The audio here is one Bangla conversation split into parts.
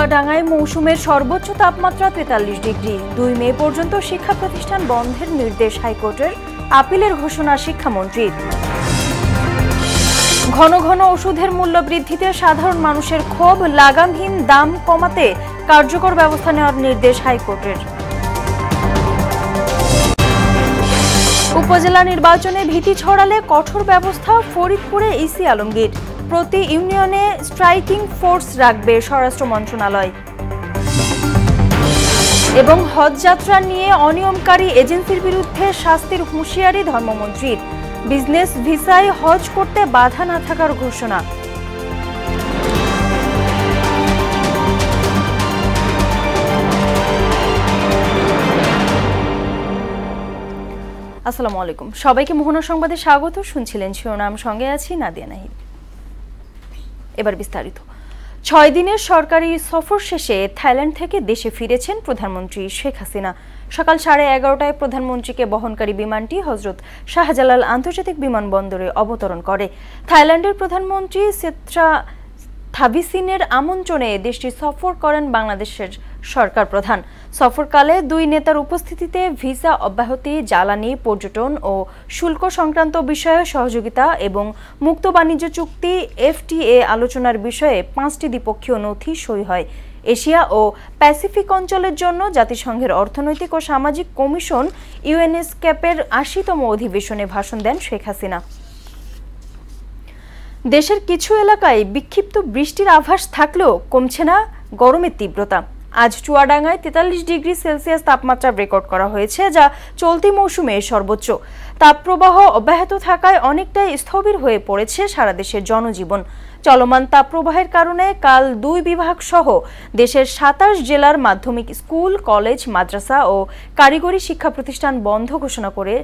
চুয়াডাঙ্গায় মৌসুমের সর্বোচ্চ তাপমাত্রা ৪৩ ডিগ্রি। ২ মে পর্যন্ত শিক্ষা প্রতিষ্ঠান বন্ধের নির্দেশ হাইকোর্টের, আপিলের ঘোষণা শিক্ষামন্ত্রীর। ঘন ঘন ওষুধের মূল্য বৃদ্ধিতে সাধারণ মানুষের ক্ষোভ, লাগামহীন দাম কমাতে কার্যকর ব্যবস্থা নেওয়ার নির্দেশ হাইকোর্টের। উপজেলা নির্বাচনে ভীতি ছড়ালে কঠোর ব্যবস্থা, ফরিদপুরে ইসি আলমগীর। প্রতি ইউনিয়নে স্ট্রাইকিং ফোর্স রাখবে স্বরাষ্ট্র মন্ত্রণালয়। এবং হজ যাত্রা নিয়ে অনিয়মকারী এজেন্সির বিরুদ্ধে শাস্তির হুঁশিয়ারি ধর্মমন্ত্রীর। বিজনেস ভিসায় হজ করতে বাধা না থাকার ঘোষণা। আসসালামু আলাইকুম, সবাইকে মোহনা সংবাদে স্বাগত। শুনছিলেন শিরোনাম, সঙ্গে আছি নাদিয়া নাহিদ। এবার বিস্তারিত। ৬ দিনের সরকারি সফর শেষে থাইল্যান্ড থেকে দেশে ফিরেছেন প্রধানমন্ত্রী শেখ হাসিনা। সকাল 11:30টায় প্রধানমন্ত্রীকে বহনকারী বিমানটি হজরত শাহজালাল আন্তর্জাতিক বিমানবন্দরে অবতরণ করে। থাইল্যান্ডের প্রধানমন্ত্রী সেত্রা থাবিসিনের আমন্ত্রণে দেশটি সফর করেন বাংলাদেশের সরকার প্রধান। সফরকালে দুই নেতার উপস্থিতিতে ভিসা অব্যাহতি, জ্বালানি, পর্যটন ও শুল্ক সংক্রান্ত বিষয়ে সহযোগিতা এবং মুক্ত বাণিজ্য চুক্তি FTA আলোচনার বিষয়ে 5টি দ্বিপক্ষীয় নথি সই হয়। এশিয়া ও প্যাসিফিক অঞ্চলের জন্য জাতিসংঘের অর্থনৈতিক ও সামাজিক কমিশন UNESCAP-এর 80তম অধিবেশনে ভাষণ দেন শেখ হাসিনা। দেশের কিছু এলাকায় বিক্ষিপ্ত বৃষ্টির আভাস থাকলেও কমছে না গরমের তীব্রতা। আজ চুয়াডাঙ্গায় 43 ডিগ্রি সেলসিয়াস তাপমাত্রা রেকর্ড করা হয়েছে, যা চলতি মৌসুমে সর্বোচ্চ। তাপপ্রবাহ অব্যাহত থাকায় অনেকটাই স্থবির হয়ে পড়েছে সারা দেশের জনজীবন। চলমান তাপপ্রবাহের কারণে কাল 2 বিভাগ সহ দেশের 27 জেলার মাধ্যমিক স্কুল, কলেজ, মাদ্রাসা ও কারিগরি শিক্ষা প্রতিষ্ঠান বন্ধ ঘোষণা করে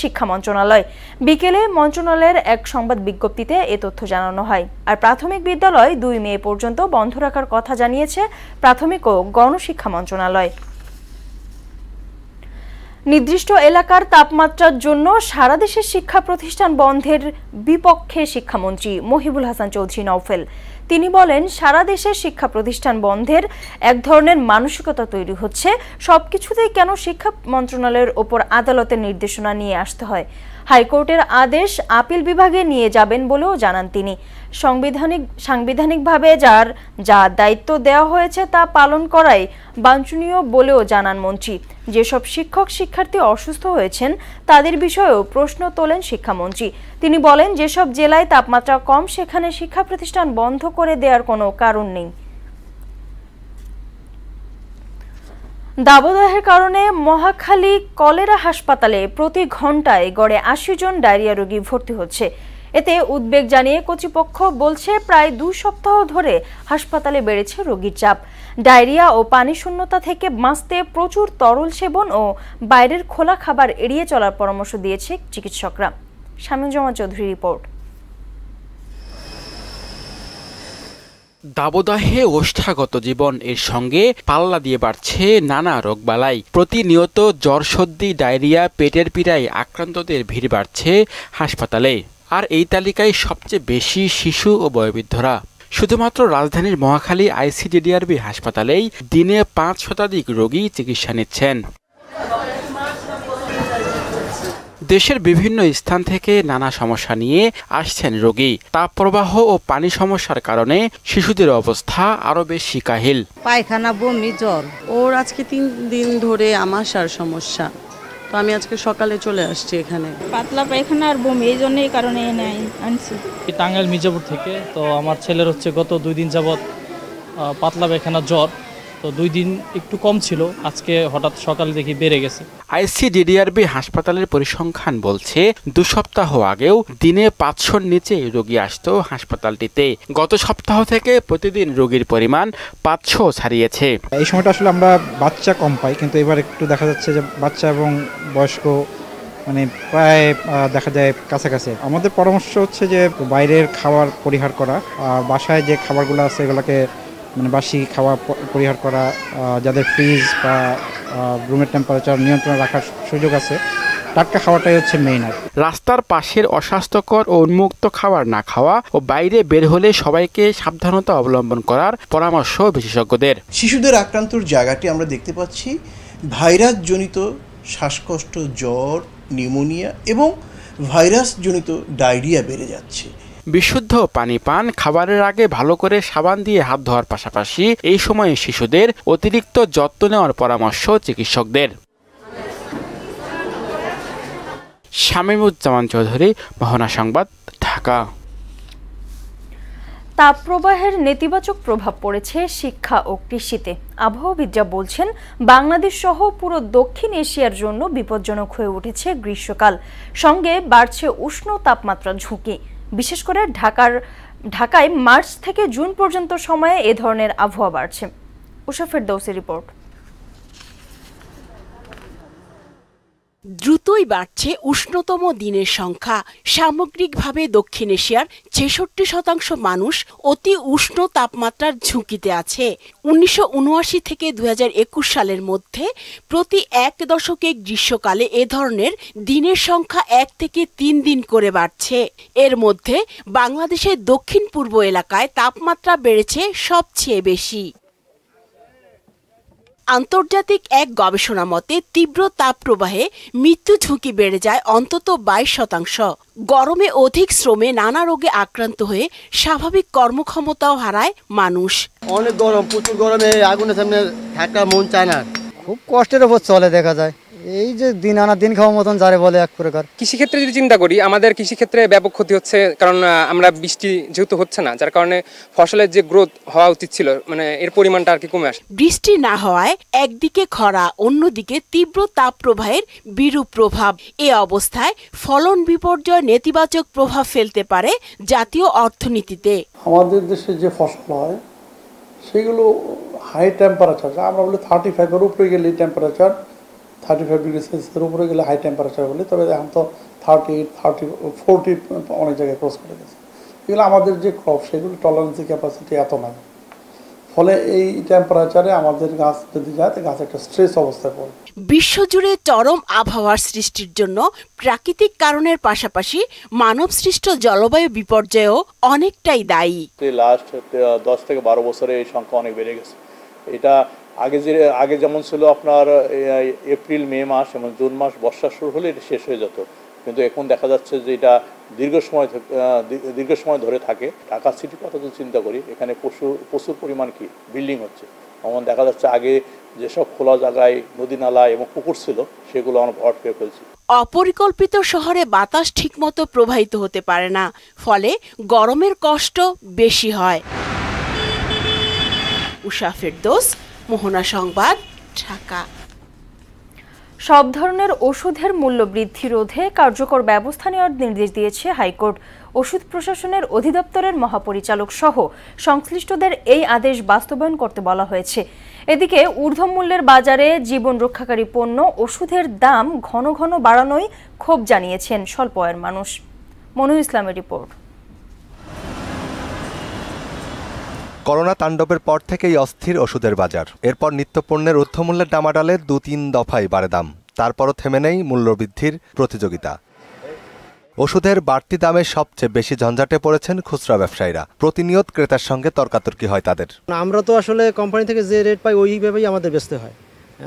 শিক্ষা মন্ত্রণালয়। বিকেলে মন্ত্রণালয়ের এক সংবাদ বিজ্ঞপ্তিতে এ তথ্য জানানো হয়। আর প্রাথমিক বিদ্যালয় 2 মে পর্যন্ত বন্ধ রাখার কথা জানিয়েছে প্রাথমিক ও গণশিক্ষা মন্ত্রণালয়। নির্দিষ্ট এলাকার তাপমাত্রার জন্য সারা দেশের শিক্ষা প্রতিষ্ঠান বন্ধের বিপক্ষে শিক্ষামন্ত্রী মহিবুল হাসান চৌধুরী নওফেল। তিনি বলেন, সারা দেশের শিক্ষা প্রতিষ্ঠান বন্ধের এক ধরনের মানসিকতা তৈরি হচ্ছে। সবকিছুতেই কেন শিক্ষা মন্ত্রণালয়ের ওপর আদালতের নির্দেশনা নিয়ে আসতে হয়? হাইকোর্টের আদেশ আপিল বিভাগে নিয়ে যাবেন বলেও জানান তিনি। সাংবিধানিকভাবে যা দায়িত্ব দেওয়া হয়েছে তা পালন করাই বাঞ্ছনীয় বলেও জানান মন্ত্রী। যেসব শিক্ষক শিক্ষার্থী অসুস্থ হয়েছেন তাদের বিষয়েও প্রশ্ন তোলেন শিক্ষামন্ত্রী। তিনি বলেন, যেসব জেলায় তাপমাত্রা কম সেখানে শিক্ষা প্রতিষ্ঠান বন্ধ করে দেওয়ার কোনো কারণ নেই। দাবদাহের কারণে মহাখালী কলেরা হাসপাতালে প্রতি ঘন্টায় গড়ে 80 জন ডায়রিয়া রোগী ভর্তি হচ্ছে। এতে উদ্বেগ জানিয়ে কর্তৃপক্ষ বলছে, প্রায় 2 সপ্তাহ ধরে হাসপাতালে বেড়েছে রোগীর চাপ। ডায়রিয়া ও পানি শূন্যতা থেকে বাঁচতে প্রচুর তরল সেবন ও বাইরের খোলা খাবার এড়িয়ে চলার পরামর্শ দিয়েছে চিকিৎসকরা। শামীম চৌধুরী রিপোর্ট। দাবদাহে ওষ্ঠাগত জীবন এর সঙ্গে পাল্লা দিয়ে বাড়ছে নানা রোগবালাই। প্রতিনিয়ত জ্বর, সর্দি, ডায়রিয়া, পেটের পীড়ায় আক্রান্তদের ভিড় বাড়ছে হাসপাতালে। আর এই তালিকায় সবচেয়ে বেশি শিশু ও বয়োবৃদ্ধরা। শুধুমাত্র রাজধানীর মহাখালী ICDDRB হাসপাতালেই দিনে 5 শতাধিক রোগী চিকিৎসা নিচ্ছেন। দেশের বিভিন্ন স্থান থেকে নানা সমস্যা নিয়ে আসছেন রোগী। তাপপ্রবাহ ও পানি সমস্যার কারণে শিশুদের অবস্থা আরো বেশি কাহিল। পায়খানা, বমি, জ্বর। ওর আজকে 3 দিন ধরে আমাশার সমস্যা, তো আমি আজকে সকালে চলে আসছি এখানে। পাতলা পায়খানা আর বমি, এই জন্য এই কারণে আনছি। টাঙ্গাইল মির্জাপুর থেকে। তো আমার ছেলের হচ্ছে গত 2 দিন যাবৎ পাতলা পায়খানা, জ্বর। তো 2 দিন একটু কম ছিল, আজকে হঠাৎ সকালে দেখি বেড়ে গেছে। ICDDRB হাসপাতালের পরিসংখ্যান বলছে, 2 সপ্তাহ আগেও দিনে 500-র নিচে রোগী আসতো হাসপাতালটিতে। গত সপ্তাহ থেকে প্রতিদিন রোগীর পরিমাণ 500 ছাড়িয়েছে। এই সময়টা আসলে আমরা বাচ্চা কম পাই, কিন্তু এবার একটু দেখা যাচ্ছে যে বাচ্চা এবং বয়স্ক প্রায় দেখা যায় কাছাকাছি। আমাদের পরামর্শ হচ্ছে যে বাইরের খাবার পরিহার করা, বাসায় যে খাবারগুলো আছে এগুলোকে বাসি খাওয়া পরিহার করা, যাদের ফ্রিজ বা রুমের টেম্পারেচার নিয়ন্ত্রণে রাখার সুযোগ আছে টাটকা খাওয়াটাই হচ্ছে মেইন। আর রাস্তার পাশের অস্বাস্থ্যকর ও উন্মুক্ত খাবার না খাওয়া ও বাইরে বের হলে সবাইকে সাবধানতা অবলম্বন করার পরামর্শ বিশেষজ্ঞদের। শিশুদের আক্রান্তর জায়গাটি আমরা দেখতে পাচ্ছি ভাইরাসজনিত শ্বাসকষ্ট, জ্বর, নিউমোনিয়া এবং ভাইরাসজনিত ডায়রিয়া বেড়ে যাচ্ছে। বিশুদ্ধ পানি পান, খাবারের আগে ভালো করে সাবান দিয়ে হাত ধোয়ার পাশাপাশি এই সময়ে শিশুদের অতিরিক্ত যত্ন নেওয়ার পরামর্শ চিকিৎসকদের। শামীমুজ্জামান চৌধুরী, মোহনা সংবাদ, ঢাকা। তাপপ্রবাহের নেতিবাচক প্রভাব পড়েছে শিক্ষা ও কৃষিতে। আবহাওয়াবিদরা বলছেন, বাংলাদেশ সহ পুরো দক্ষিণ এশিয়ার জন্য বিপজ্জনক হয়ে উঠেছে গ্রীষ্মকাল। সঙ্গে বাড়ছে উষ্ণ তাপমাত্রার ঝুঁকি। বিশেষ করে ঢাকায় মার্চ থেকে জুন পর্যন্ত সময়ে এ ধরনের আবহাওয়া বাড়ছে। উষা ফেরদৌসের রিপোর্ট। দ্রুতই বাড়ছে উষ্ণতম দিনের সংখ্যা। সামগ্রিকভাবে দক্ষিণ এশিয়ার ৬৬% মানুষ অতি উষ্ণ তাপমাত্রার ঝুঁকিতে আছে। ১৯৭৯ থেকে ২০২১ সালের মধ্যে প্রতি এক দশকে গ্রীষ্মকালে এ ধরনের দিনের সংখ্যা ১ থেকে ৩ দিন করে বাড়ছে। এর মধ্যে বাংলাদেশের দক্ষিণ পূর্ব এলাকায় তাপমাত্রা বেড়েছে সবচেয়ে বেশি। আন্তর্জাতিক এক গবেষণা মতে তীব্র তাপপ্রবাহে মৃত্যু ঝুঁকি বেড়ে যায় অন্তত ২২%। গরমে অধিক শ্রমে নানা রোগে আক্রান্ত হয়ে স্বাভাবিক কর্মক্ষমতাও হারায় মানুষ। অনেক গরম, প্রচুর গরমে আগুনের সামনে থাকা মন চায় না। খুব কষ্টের উপর চলে দেখা যায়। এই যে দিন আনা দিন খাওয়া মতন যারে বলে এক প্রকার। কৃষিক্ষেত্রে যদি চিন্তা করি, আমাদের কৃষিক্ষেত্রে ব্যাপক ক্ষতি হচ্ছে, কারণ আমরা বৃষ্টি যেহেতু হচ্ছে না, যার কারণে ফসলের যে গ্রোথ হওয়া উচিত ছিল মানে এর পরিমাণটা আর কি কমে আসে। বৃষ্টি না হওয়ায় একদিকে খরা, অন্যদিকে তীব্র তাপপ্রবাহের বিরূপ প্রভাব। এ অবস্থায় ফলন বিপর্যয় নেতিবাচক প্রভাব ফেলতে পারে জাতীয় অর্থনীতিতে। আমাদের দেশে যে ফসল হয় সেগুলো হাই টেম্পারেচার, আমরা বলি 35-এর উপরে গেলে টেম্পারেচার, 35 ডিগ্রি সেলসিয়াসের উপরে গেলে হাই টেম্পারেচার বলি, তবে এখন তো 38, 30, 40 অনেক জায়গায় ক্রস করে গেছে। এগুলো আমাদের যে ক্রপ সেগুলো টলারেন্সি ক্যাপাসিটি এত নাই, ফলে এই টেম্পারেচারে আমাদের গাছ যদি যায় তো গাছ একটা স্ট্রেস অবস্থায় পড়ে। বিশ্বজুড়ে চরম আবহাওয়ার সৃষ্টির জন্য প্রাকৃতিক কারণের পাশাপাশি মানব সৃষ্ট জলবায়ু বিপর্যয়ও অনেকটাই দায়ী। লাস্ট 10 থেকে 12 বছরে এই সংখ্যা অনেক বেড়ে গেছে। এটা আগে যেমন ছিল আপনার এপ্রিল, মে মাস এবং জুন মাস বর্ষা শুরু হলে এটা শেষ হয়ে যেত, কিন্তু এখন দেখা যাচ্ছে যে এটা দীর্ঘ সময় ধরে থাকে। ঢাকা সিটির কথা যদি চিন্তা করি, এখানে প্রচুর পরিমাণ কি বিল্ডিং হচ্ছে। এমন দেখা যাচ্ছে আগে যেসব খোলা জায়গায় নদী নালা এবং পুকুর ছিল সেগুলো আমরা ভরাট করে ফেলছি। অপরিকল্পিত শহরে বাতাস ঠিকমতো প্রবাহিত হতে পারে না, ফলে গরমের কষ্ট বেশি হয়। উষা ফেরদৌস, মোহনা সংবাদ, ঢাকা। সব ধরনের ওষুধের মূল্য বৃদ্ধি রোধে কার্যকর ব্যবস্থা নেওয়ার নির্দেশ দিয়েছে হাইকোর্ট। ওষুধ প্রশাসনের অধিদপ্তরের মহাপরিচালক সহ সংশ্লিষ্টদের এই আদেশ বাস্তবায়ন করতে বলা হয়েছে। এদিকে ঊর্ধ্বমূল্যের বাজারে জীবন রক্ষাকারী পণ্য ওষুধের দাম ঘন ঘন বাড়ানোয় ক্ষোভ জানিয়েছেন স্বল্প আয়ের মানুষ। মনু ইসলামের রিপোর্ট। করোনা তাণ্ডবের পর থেকেই অস্থির ওষুধের বাজার। এরপর নিত্যপণ্যের ঊর্ধ্বমূল্যের ডামাডালে 2-3 দফায় বাড়ে দাম, তারপরও থেমে নেই মূল্যবৃদ্ধির প্রতিযোগিতা। ওষুধের বাড়তি দামে সবচেয়ে বেশি ঝঞ্ঝাটে পড়েছেন খুচরা ব্যবসায়ীরা। প্রতিনিয়ত ক্রেতার সঙ্গে তর্কাতর্কি হয় তাদের। আমরা তো আসলে কোম্পানি থেকে যে রেট পাই ওইভাবেই আমাদের বেচতে হয়।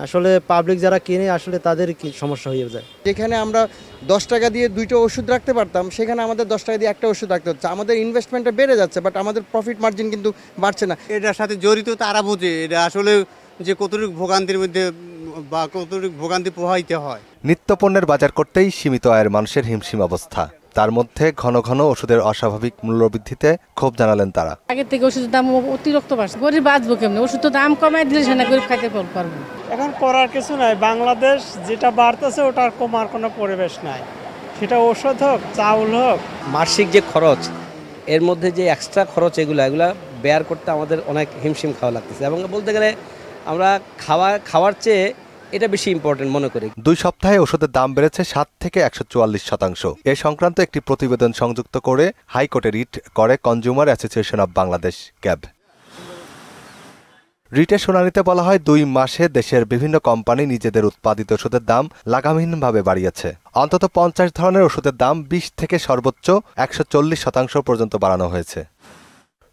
আসলে পাবলিক যারা কিনে আসলে তাদের কি সমস্যা হয়ে যায়। যেখানে আমরা 10 টাকা দিয়ে 2টা ওষুধ রাখতে পারতাম, সেখানে আমাদের 10 টাকা দিয়ে একটা ওষুধ রাখতে হচ্ছে। আমাদের ইনভেস্টমেন্টটা বেড়ে যাচ্ছে, বাট আমাদের প্রফিট মার্জিন কিন্তু বাড়ছে না। এটার সাথে জড়িত তারা বোঝে এটা আসলে যে কতটুকু ভোগান্তির মধ্যে বা কতটুকু ভোগান্তি প্রভাবিত হয়। নিত্যপণ্যের বাজার করতেই সীমিত আয়ের মানুষের হিমশিম অবস্থা। তার মধ্যে ঘন ঘন ওষুধের অস্বাভাবিক মূল্যবৃদ্ধিতে ক্ষোভ জানালেন তারা। আগের থেকে ওষুধের দাম অতিরিক্ত বাড়ছে, গরিব বাঁচবো কেমনি? ওষুধ তো দাম কমাই দিলে সেটা গরিব খাইতে পারবো। এখন করার কিছু নাই, বাংলাদেশ যেটা বাড়তেছে ওটার কমার কোনো পরিবেশ নাই, সেটা ওষুধ হোক, চাউল হোক। মাসিক যে খরচ, এর মধ্যে যে এক্সট্রা খরচ এগুলা বেয়ার করতে আমাদের অনেক হিমশিম খাওয়া লাগতেছে, এবং বলতে গেলে আমরা খাওয়ার চেয়ে এটা বেশি ইম্পর্টেন্ট মনে করি। 2 সপ্তাহে ওষুধের দাম বেড়েছে 7 থেকে 144%। এ সংক্রান্ত একটি প্রতিবেদন সংযুক্ত করে হাইকোর্টে রিট করে consumer association of Bangladesh, CAB. রিটের শুনানিতে বলা হয় 2 মাসে দেশের বিভিন্ন কোম্পানি নিজেদের উৎপাদিত ওষুধের দাম লাগামহীনভাবে বাড়িয়েছে। অন্তত 50 ধরনের ওষুধের দাম 20 থেকে সর্বোচ্চ 140% পর্যন্ত বাড়ানো হয়েছে।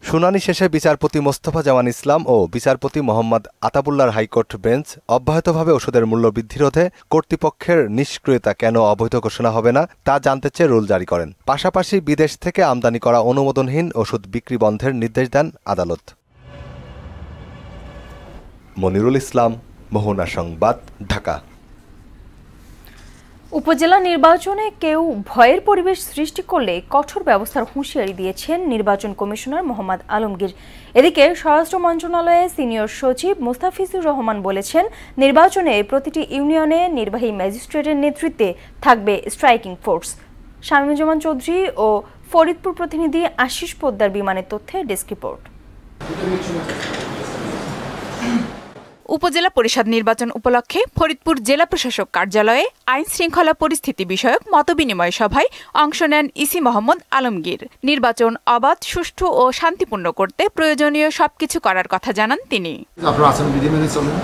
শুনানি শেষে বিচারপতি মোস্তফা জামান ইসলাম ও বিচারপতি মোহাম্মদ আতাবুল্লাহর হাইকোর্ট বেঞ্চ অব্যাহতভাবে ওষুধের মূল্য বৃদ্ধি রোধে কর্তৃপক্ষের নিষ্ক্রিয়তা কেন অবৈধ ঘোষণা হবে না তা জানতে চেয়ে রুল জারি করেন। পাশাপাশি বিদেশ থেকে আমদানি করা অনুমোদনহীন ওষুধ বিক্রি বন্ধের নির্দেশ দেন আদালত। মনিরুল ইসলাম, মোহনা সংবাদ, ঢাকা। উপজেলা নির্বাচনে কেউ ভয়ের পরিবেশ সৃষ্টি করলে কঠোর ব্যবস্থার হুঁশিয়ারি দিয়েছেন নির্বাচন কমিশনার মোহাম্মদ আলমগীর। এদিকে স্বরাষ্ট্র মন্ত্রণালয়ের সিনিয়র সচিব মুস্তাফিজুর রহমান বলেছেন, নির্বাচনে প্রতিটি ইউনিয়নে নির্বাহী ম্যাজিস্ট্রেটের নেতৃত্বে থাকবে স্ট্রাইকিং ফোর্স। শামীমুজ্জামান চৌধুরী ও ফরিদপুর প্রতিনিধি আশিস পোদ্দার বিমানের তথ্যে ডেস্ক রিপোর্ট। উপজেলা পরিষদ নির্বাচন উপলক্ষে ফরিদপুর জেলা প্রশাসক কার্যালয়ে আইন শৃঙ্খলা পরিস্থিতি বিষয়ক মতবিনিময় সভায় অংশ নেন ইসি মোহাম্মদ আলমগীর। নির্বাচন অবাধ, সুষ্ঠু ও শান্তিপূর্ণ করতে প্রয়োজনীয় সবকিছু করার কথা জানান তিনি। আপনার আচরণ বিধি মেনে চলেন,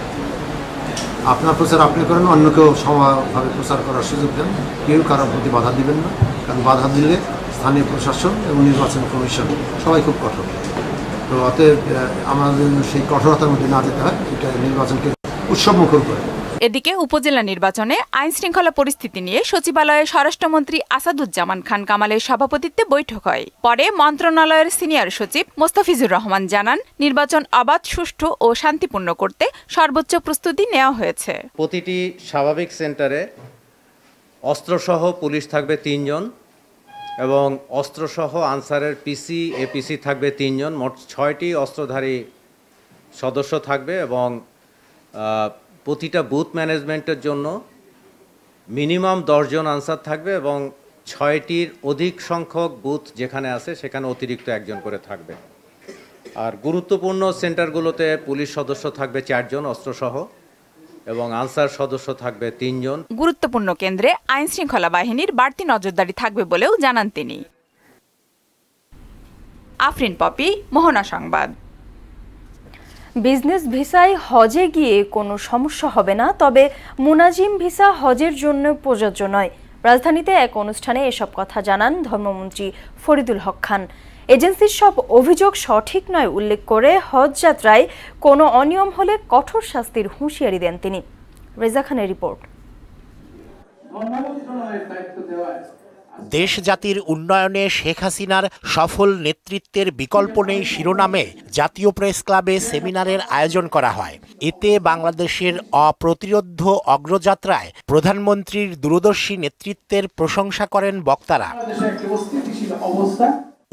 আপনার প্রচার আপনি করেন, অন্যকেও সমানভাবে প্রচার করার সুযোগ দেন, কেউ কারোর প্রতি বাধা দিবেন না, কারণ বাধা দিলে স্থানীয় প্রশাসন এবং নির্বাচন কমিশন সবাই খুব কঠোর। তো অতএব আমাদের সেই কঠোরতার মধ্যে না যেতে হয়, এটা নির্বাচনকে উৎসবমুখর করে। এদিকে উপজেলা নির্বাচনে আইন শৃঙ্খলা পরিস্থিতি নিয়ে সচিবালয়ে স্বরাষ্ট্রমন্ত্রী আসাদুজ্জামান খান কামালের সভাপতিত্বে বৈঠক হয়। পরে মন্ত্রণালয়ের সিনিয়র সচিব মোস্তাফিজুর রহমান জানান, নির্বাচন অবাধ, সুষ্ঠু ও শান্তিপূর্ণ করতে সর্বোচ্চ প্রস্তুতি নেওয়া হয়েছে। প্রতিটি স্বাভাবিক সেন্টারে অস্ত্রসহ পুলিশ থাকবে 3 জন এবং অস্ত্রসহ আনসারের পিসি এপিসি থাকবে 3 জন, মোট 6টি অস্ত্রধারী সদস্য থাকবে এবং প্রতিটা বুথ ম্যানেজমেন্টের জন্য মিনিমাম 10 জন আনসার থাকবে এবং 6টির অধিক সংখ্যক বুথ যেখানে আছে সেখানে অতিরিক্ত 1 জন করে থাকবে। আর গুরুত্বপূর্ণ সেন্টারগুলোতে পুলিশ সদস্য থাকবে 4 জন অস্ত্রসহ এবং আনসার সদস্য থাকবে 3 জন। গুরুত্বপূর্ণ কেন্দ্রে আইন শৃঙ্খলা বাহিনীর বাড়তি নজরদারি থাকবে বলেও জানান তিনি। আফরিন পপি, মোহনা সংবাদ। বিজনেস ভিসায় হজে গিয়ে কোনো সমস্যা হবে না, তবে মুনাজিম ভিসা হজের জন্য প্রযোজ্য নয়। রাজধানীতে এক অনুষ্ঠানে এসব কথা জানান ধর্মমন্ত্রী ফরিদুল হক খান। এজেন্সির সব অভিযোগ সঠিক নয় উল্লেখ করে হজ যাত্রায় কোনো অনিয়ম হলে কঠোর শাস্তির হুঁশিয়ারি দেন তিনি। রেজা খানের রিপোর্ট। দেশ জাতির উন্নয়নে শেখ হাসিনার সফল নেতৃত্বের বিকল্প নেই শিরোনামে জাতীয় প্রেস ক্লাবে সেমিনারের আয়োজন করা হয়। এতে বাংলাদেশের অপ্রতিরোধ্য অগ্রযাত্রায় প্রধানমন্ত্রীর দূরদর্শী নেতৃত্বের প্রশংসা করেন বক্তারা।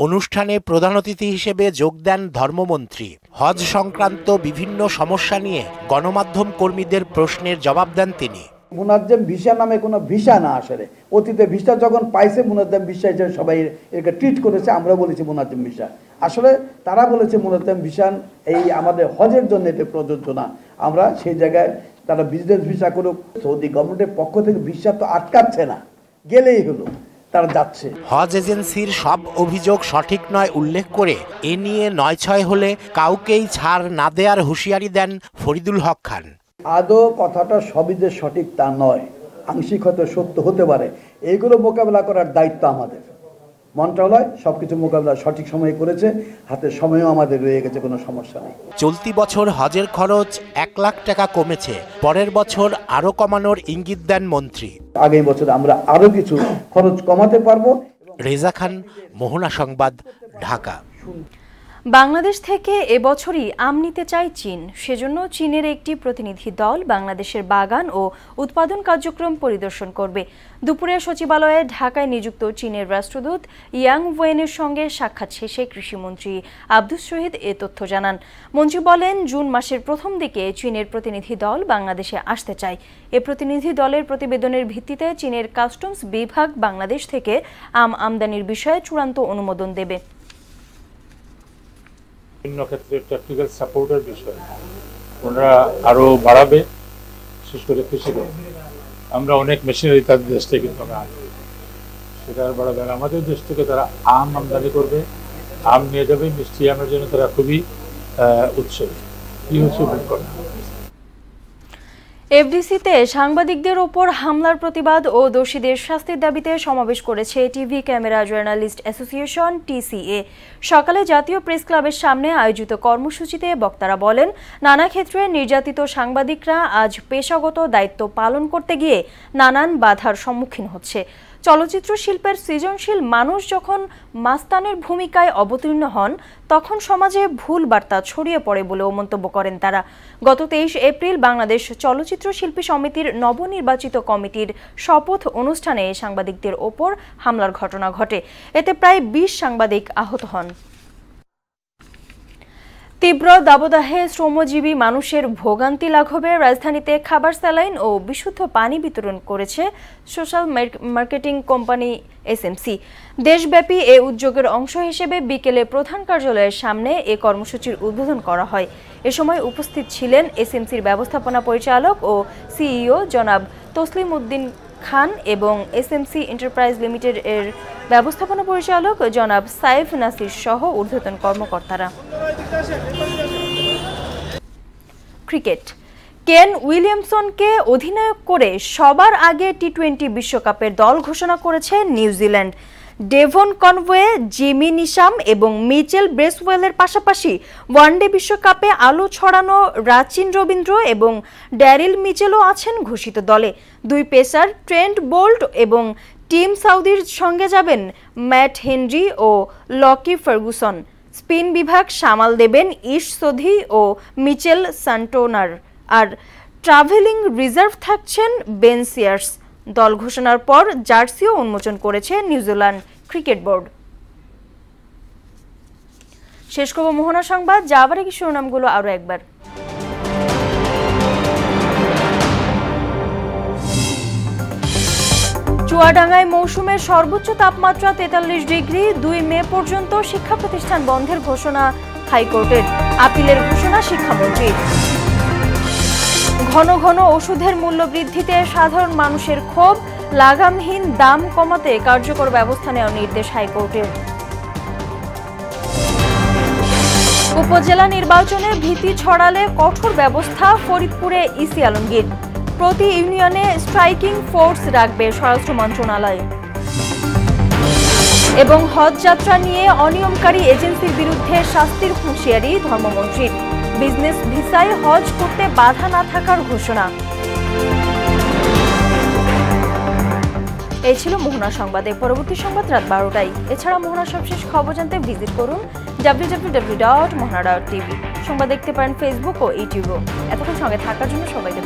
অনুষ্ঠানে প্রধান অতিথি হিসেবে যোগ দেন ধর্মমন্ত্রী। হজ সংক্রান্ত বিভিন্ন সমস্যা নিয়ে গণমাধ্যম কর্মীদের প্রশ্নের জবাব দেন তিনি। মুনাজ্জেম ভিসা নামে কোনো ভিসা না, আসলে অতীতে ভিসা যখন পাইছে মুনাজ্জেম ভিসা হিসেবে সবাই একে ট্রিট করেছে, আমরা বলেছি মুনাজ্জেম ভিসা। আসলে তারা বলেছে মুনাজ্জেম ভিসা এই আমাদের হজের জন্য এটা প্রযোজ্য না। আমরা সেই জায়গায় তারা বিজনেস ভিসা করুক, সৌদি গভর্নমেন্টের পক্ষ থেকে ভিসা তো আটকাচ্ছে না, গেলেই হলো, তারা যাচ্ছে। হজ এজেন্সির সব অভিযোগ সঠিক নয় উল্লেখ করে এ নিয়ে 9-6 হলে কাউকেই ছাড় না দেওয়ার হুঁশিয়ারি দেন ফরিদুল হক খান। আদৌ কথাটা সবই যে সঠিক তা নয়, আংশিক হয়তো সত্য হতে পারে। এইগুলো মোকাবেলা করার দায়িত্ব আমাদের। মন্ত্রণালয় সবকিছু মোকাবেলা সঠিক সময়ে করেছে, হাতে সময়ও আমাদের রয়ে গেছে, কোনো সমস্যা নেই। চলতি বছর হজের খরচ 1 লাখ টাকা কমেছে, পরের বছর আরো কমানোর ইঙ্গিত দেন মন্ত্রী। আগামী বছর আমরা আরো কিছু খরচ কমাতে পারবো। রেজা খান, মোহনা সংবাদ, ঢাকা। বাংলাদেশ থেকে এবছরই আম নিতে চায় চীন। সেজন্য চীনের একটি প্রতিনিধি দল বাংলাদেশের বাগান ও উৎপাদন কার্যক্রম পরিদর্শন করবে। দুপুরে সচিবালয়ে ঢাকায় নিযুক্ত চীনের রাষ্ট্রদূত ইয়াং ওয়েনের সঙ্গে সাক্ষাৎ শেষে কৃষিমন্ত্রী আব্দুস শহীদ এ তথ্য জানান। মন্ত্রী বলেন, জুন মাসের প্রথম দিকে চীনের প্রতিনিধি দল বাংলাদেশে আসতে চায়। এ প্রতিনিধি দলের প্রতিবেদনের ভিত্তিতে চীনের কাস্টমস বিভাগ বাংলাদেশ থেকে আম আমদানির বিষয়ে চূড়ান্ত অনুমোদন দেবে। বিভিন্ন ক্ষেত্রে টেকনিক্যাল সাপোর্টের বিষয় ওনারা আরো বাড়াবে, বিশেষ করে কৃষিতে। আমরা অনেক মেশিনারি তাদের দেশ থেকে কিন্তু আমরা আনি, সেটা আর বাড়াবে। আর আমাদের দেশ থেকে তারা আম আমদানি করবে, আম নিয়ে যাবে। মিষ্টি আমের জন্য তারা খুবই উৎসাহী। কি হচ্ছে ভুল করা। এফডিসিতে সাংবাদিকদের ওপর হামলার প্রতিবাদ ও দোষীদের শাস্তির দাবিতে সমাবেশ করেছে TV camera journalist association TCA. সকালে জাতীয় প্রেস ক্লাবের সামনে আয়োজিত কর্মসূচিতে বক্তারা বলেন, নানা ক্ষেত্রে নির্যাতিত সাংবাদিকরা আজ পেশাগত দায়িত্ব পালন করতে গিয়ে নানান বাধার সম্মুখীন হচ্ছে। চলচ্চিত্র শিল্পের সৃজনশীল মানুষ যখন মাস্তানের ভূমিকায় অবতীর্ণ হন তখন সমাজে ভুল বার্তা ছড়িয়ে পড়ে বলেও মন্তব্য করেন তারা। গত 23 এপ্রিল বাংলাদেশ চলচ্চিত্র শিল্পী সমিতির নবনির্বাচিত কমিটির শপথ অনুষ্ঠানে সাংবাদিকদের ওপর হামলার ঘটনা ঘটে। এতে প্রায় 20 সাংবাদিক আহত হন। তীব্র দাবদাহে শ্রমজীবী মানুষের ভোগান্তি লাঘবে রাজধানীতে খাবার, স্যালাইন ও বিশুদ্ধ পানি বিতরণ করেছে সোশ্যাল মার্কেটিং কোম্পানি এসএমসি। দেশব্যাপী এ উদ্যোগের অংশ হিসেবে বিকেলে প্রধান কার্যালয়ের সামনে এ কর্মসূচির উদ্বোধন করা হয়। এ সময় উপস্থিত ছিলেন এসএমসির ব্যবস্থাপনা পরিচালক ও সিইও জনাব তসলিম উদ্দিন খান এবং এসএমসি এন্টারপ্রাইজ লিমিটেড এর ব্যবস্থাপনা পরিচালক জনাব সাইফ নাসির সহ ঊর্ধ্বতন কর্মকর্তারা। ক্রিকেট। কেন উইলিয়ামসনকে অধিনায়ক করে সবার আগে টি-20 বিশ্বকাপের দল ঘোষণা করেছে New Zealand. Devon Conway, Jimmy Neesham এবং মিচেল ব্রেসওয়েলের পাশাপাশি ওয়ানডে বিশ্বকাপে আলো ছড়ানো রাচিন রবীন্দ্র এবং ড্যারিল মিচেলও আছেন ঘোষিত দলে। দুই পেসার ট্রেন্ট বোল্ট এবং টিম সাউদির সঙ্গে যাবেন ম্যাট হেনরি ও লকি ফার্গুসন। স্পিন বিভাগ সামাল দেবেন ইশ সোধি ও মিচেল সান্টোনার, আর ট্রাভেলিং রিজার্ভ থাকছেন বেন সিয়ার্স। দল ঘোষণার পর জার্সিও উন্মোচন করেছে নিউজিল্যান্ড ক্রিকেট বোর্ড। শেষ করব মোহনা সংবাদ, যাবার আগে শিরোনামগুলো আরো একবার। চুয়াডাঙ্গায় মৌসুমের সর্বোচ্চ তাপমাত্রা 43 ডিগ্রি। 2 মে পর্যন্ত শিক্ষা প্রতিষ্ঠান বন্ধের ঘোষণা হাইকোর্টের। আপিলের ঘোষণা শিক্ষামন্ত্রীর। ঘন ঘন ওষুধের মূল্য বৃদ্ধিতে সাধারণ মানুষের ক্ষোভ। লাগামহীন দাম কমাতে কার্যকর ব্যবস্থা নেওয়ার নির্দেশ হাইকোর্টের। উপজেলা নির্বাচনে ভীতি ছড়ালে কঠোর ব্যবস্থা, ফরিদপুরে ইসি আলমগীর। প্রতি ইউনিয়নে স্ট্রাইকিং ফোর্স রাখবে স্বরাষ্ট্র মন্ত্রণালয়। এবং হজ যাত্রা নিয়ে অনিয়মকারী এজেন্সির বিরুদ্ধে শাস্তির হুঁশিয়ারি ধর্মমন্ত্রীর। বিজনেস ভিসায় হজ করতে বাধা না থাকার ঘোষণা। এই ছিল মোহনা সংবাদে। পরবর্তী সংবাদ রাত 12টায়। এছাড়া মোহনার সবশেষ খবর জানতে ভিজিট করুন www.mohana.tv। সংবাদ দেখতে পারেন ফেসবুক ও ইউটিউবও। এতক্ষণ সঙ্গে থাকার জন্য সবাইকে